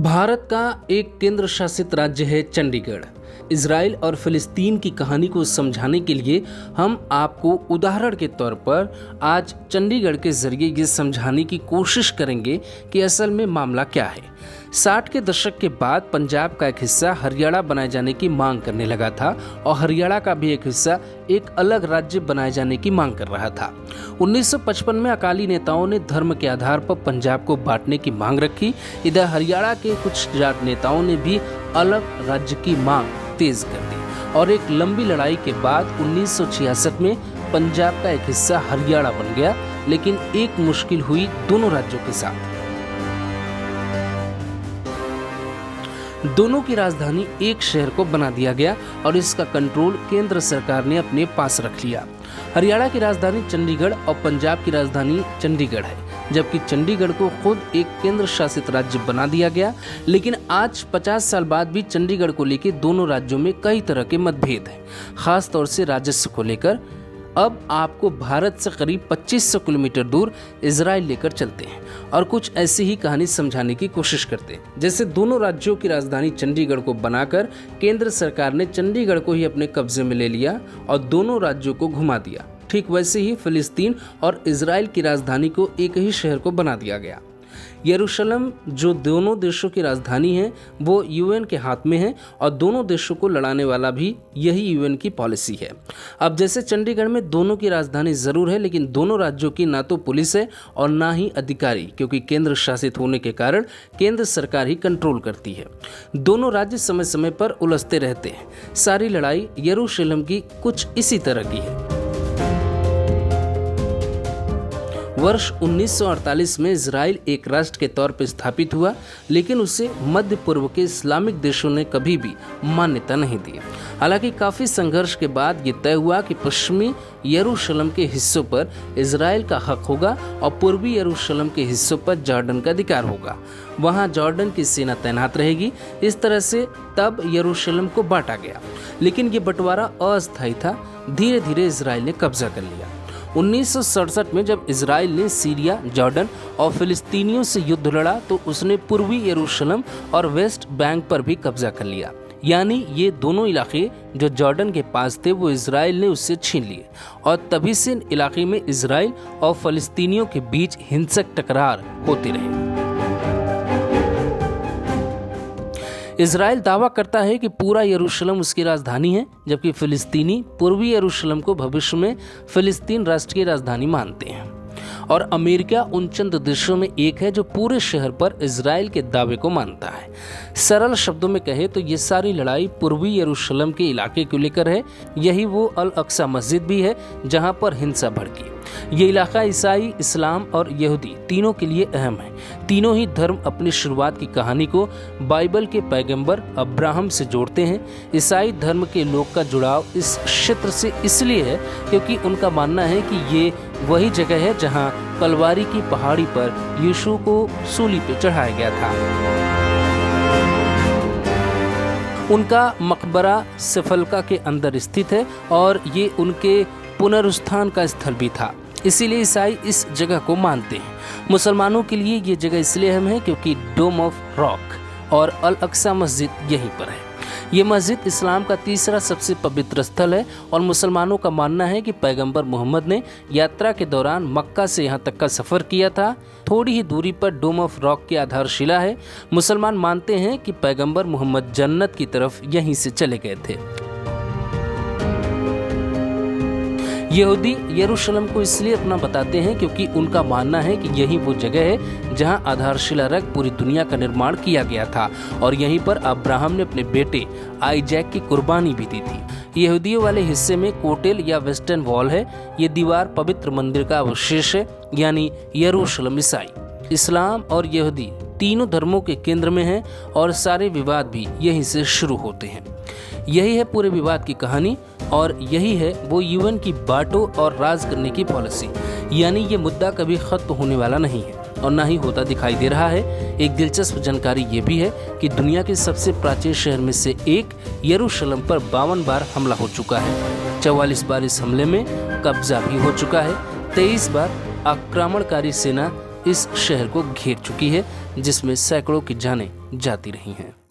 भारत का एक केंद्र शासित राज्य है चंडीगढ़। इजराइल और फिलिस्तीन की कहानी को समझाने के लिए हम आपको उदाहरण के तौर पर आज चंडीगढ़ के जरिए ये समझाने की कोशिश करेंगे कि असल में मामला क्या है। 60 के दशक के बाद पंजाब का एक हिस्सा हरियाणा बनाए जाने की मांग करने लगा था और हरियाणा का भी एक हिस्सा एक अलग राज्य बनाए जाने की मांग कर रहा था। 1955 में अकाली नेताओं ने धर्म के आधार पर पंजाब को बांटने की मांग रखी। इधर हरियाणा के कुछ जाट नेताओं ने भी अलग राज्य की मांग तेज कर दी और एक लंबी लड़ाई के बाद 1966 में पंजाब का एक हिस्सा हरियाणा बन गया। लेकिन एक मुश्किल हुई दोनों राज्यों के साथ। दोनों की राजधानी एक शहर को बना दिया गया और इसका कंट्रोल केंद्र सरकार ने अपने पास रख लिया। हरियाणा की राजधानी चंडीगढ़ और पंजाब की राजधानी चंडीगढ़ है, जबकि चंडीगढ़ को खुद एक केंद्र शासित राज्य बना दिया गया। लेकिन आज 50 साल बाद भी चंडीगढ़ को लेकर दोनों राज्यों में कई तरह के मतभेद हैं, खास तौर से राजस्व को लेकर। अब आपको भारत से करीब 2500 किलोमीटर दूर इजराइल लेकर चलते हैं और कुछ ऐसी ही कहानी समझाने की कोशिश करते हैं। जैसे दोनों राज्यों की राजधानी चंडीगढ़ को बनाकर केंद्र सरकार ने चंडीगढ़ को ही अपने कब्जे में ले लिया और दोनों राज्यों को घुमा दिया। ठीक वैसे ही फिलिस्तीन और इजराइल की राजधानी को एक ही शहर को बना दिया गया। यरूशलेम जो दोनों देशों की राजधानी है वो यूएन के हाथ में है और दोनों देशों को लड़ाने वाला भी यही यूएन की पॉलिसी है। अब जैसे चंडीगढ़ में दोनों की राजधानी जरूर है, लेकिन दोनों राज्यों की ना तो पुलिस है और ना ही अधिकारी, क्योंकि केंद्र शासित होने के कारण केंद्र सरकार ही कंट्रोल करती है। दोनों राज्य समय समय पर उलझते रहते हैं। सारी लड़ाई यरूशलेम की कुछ इसी तरह की है। वर्ष 1948 में इजराइल एक राष्ट्र के तौर पर स्थापित हुआ, लेकिन उसे मध्य पूर्व के इस्लामिक देशों ने कभी भी मान्यता नहीं दी। हालांकि काफी संघर्ष के बाद ये तय हुआ कि पश्चिमी यरूशलेम के हिस्सों पर इजराइल का हक होगा और पूर्वी यरूशलेम के हिस्सों पर जॉर्डन का अधिकार होगा। वहां जॉर्डन की सेना तैनात रहेगी। इस तरह से तब यरूशलेम को बांटा गया, लेकिन ये बंटवारा अस्थायी था। धीरे धीरे इजराइल ने कब्जा कर लिया। 1967 में जब इजराइल ने सीरिया, जॉर्डन और फिलिस्तीनियों से युद्ध लड़ा तो उसने पूर्वी यरूशलेम और वेस्ट बैंक पर भी कब्जा कर लिया। यानी ये दोनों इलाके जो जॉर्डन के पास थे वो इजराइल ने उससे छीन लिए और तभी से इन इलाके में इजराइल और फिलिस्तीनियों के बीच हिंसक टकरार होते रहे। इजराइल दावा करता है कि पूरा यरूशलेम उसकी राजधानी है, जबकि फिलिस्तीनी पूर्वी यरूशलेम को भविष्य में फिलिस्तीन राष्ट्र की राजधानी मानते हैं। और अमेरिका उन चंद देशों में एक है जो पूरे शहर पर इजराइल के दावे को मानता है। सरल शब्दों में कहे तो ये सारी लड़ाई पूर्वी यरूशलेम के इलाके को लेकर है। यही वो अल अक्सा मस्जिद भी है जहां पर हिंसा भड़की। ये इलाका ईसाई, इस्लाम और यहूदी तीनों के लिए अहम है। तीनों ही धर्म अपनी शुरुआत की कहानी को बाइबल के पैगंबर अब्राहम से जोड़ते हैं। ईसाई धर्म के लोग का जुड़ाव इस क्षेत्र से इसलिए है क्योंकि उनका मानना है कि ये वही जगह है जहां कलवारी की पहाड़ी पर यीशु को सूली पे चढ़ाया गया था। उनका मकबरा सफलका के अंदर स्थित है और ये उनके पुनरुत्थान का स्थल भी था, इसीलिए ईसाई इस जगह को मानते हैं। मुसलमानों के लिए ये जगह इसलिए अहम है क्योंकि डोम ऑफ रॉक और अल अक्सा मस्जिद यहीं पर है। ये मस्जिद इस्लाम का तीसरा सबसे पवित्र स्थल है और मुसलमानों का मानना है कि पैगंबर मोहम्मद ने यात्रा के दौरान मक्का से यहाँ तक का सफ़र किया था। थोड़ी ही दूरी पर डोम ऑफ रॉक की आधारशिला है। मुसलमान मानते हैं कि पैगंबर मोहम्मद जन्नत की तरफ यहीं से चले गए थे। यहूदी यरूशलेम को इसलिए अपना बताते हैं क्योंकि उनका मानना है कि यही वो जगह है जहां आधारशिला रख पूरी दुनिया का निर्माण किया गया था और यहीं पर अब्राहम ने अपने बेटे आइजैक की कुर्बानी भी दी थी। यहूदियों वाले हिस्से में कोटेल या वेस्टर्न वॉल है। ये दीवार पवित्र मंदिर का अवशेष है, यानी यरूशलेम ईसाई, इस्लाम और यहूदी तीनों धर्मों के केंद्र में है और सारे विवाद भी यहीं से शुरू होते हैं। यही है पूरे विवाद की कहानी और यही है वो यूएन की बांटो और राज करने की पॉलिसी। यानी ये मुद्दा कभी खत्म होने वाला नहीं है और ना ही होता दिखाई दे रहा है। एक दिलचस्प जानकारी ये भी है कि दुनिया के सबसे प्राचीन शहर में से एक यरूशलेम पर 52 बार हमला हो चुका है। 44 बार इस हमले में कब्जा भी हो चुका है। 23 बार आक्रमणकारी सेना इस शहर को घेर चुकी है, जिसमें सैकड़ों की जानें जाती रही हैं।